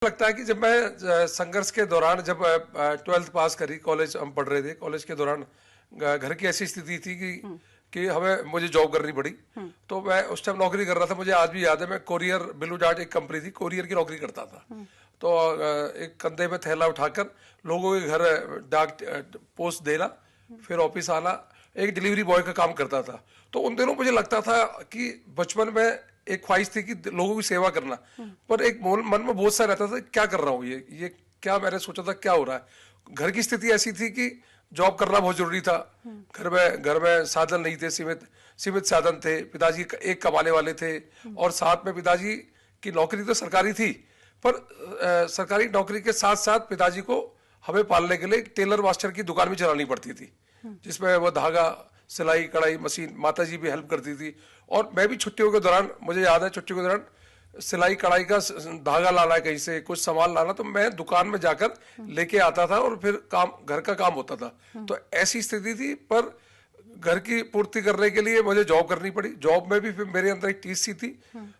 लगता है कि जब मैं संघर्ष के दौरान जब 12th पास करी, कॉलेज हम पढ़ रहे थे, कॉलेज के दौरान घर की ऐसी स्थिति थी कि हमें मुझे जॉब करनी पड़ी। तो मैं उस टाइम नौकरी कर रहा था, मुझे आज भी याद है, मैं कोरियर ब्लू डार्ट एक कंपनी थी, कोरियर की नौकरी करता था। तो एक कंधे में थैला उठाकर लोगों के घर डाक पोस्ट देना, फिर ऑफिस आना, एक डिलीवरी बॉय का काम करता था। तो उन दिनों मुझे लगता था कि बचपन में एक ख्वाहिश थी कि लोगों की सेवा करना, पर एक मन में बहुत सा रहता था क्या कर रहा हूँ, ये क्या, मैंने सोचा था क्या हो रहा है। घर की स्थिति ऐसी थी कि जॉब करना बहुत जरूरी था। घर में साधन नहीं थे, सीमित साधन थे। पिताजी एक कमाने वाले थे और साथ में पिताजी की नौकरी तो सरकारी थी, पर सरकारी नौकरी के साथ साथ पिताजी को हमें पालने के लिए टेलर मास्टर की दुकान भी चलानी पड़ती थी, जिसमें वो धागा, सिलाई, कढ़ाई मशीन, माता जी भी हेल्प करती थी। और मैं भी छुट्टियों के दौरान, मुझे याद है छुट्टियों के दौरान सिलाई कढ़ाई का धागा लाना है, कहीं से कुछ सामान लाना, तो मैं दुकान में जाकर लेके आता था और फिर काम, घर का काम होता था। तो ऐसी स्थिति थी, पर घर की पूर्ति करने के लिए मुझे जॉब करनी पड़ी। जॉब में भी फिर मेरे अंदर एक टीस सी थी।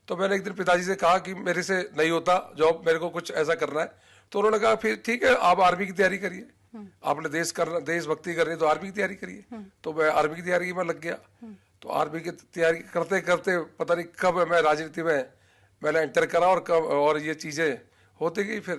तो मैंने एक दिन पिताजी से कहा कि मेरे से नहीं होता जॉब, मेरे को कुछ ऐसा करना है। तो उन्होंने कहा फिर ठीक है, आप आर्मी की तैयारी करिए, आपने देशभक्ति करनी तो आर्मी की तैयारी करिए। तो मैं आर्मी की तैयारी में लग गया। तो आर्मी की तैयारी करते करते पता नहीं कब मैं राजनीति में मैंने एंटर करा और कब, और ये चीजें होती गई। फिर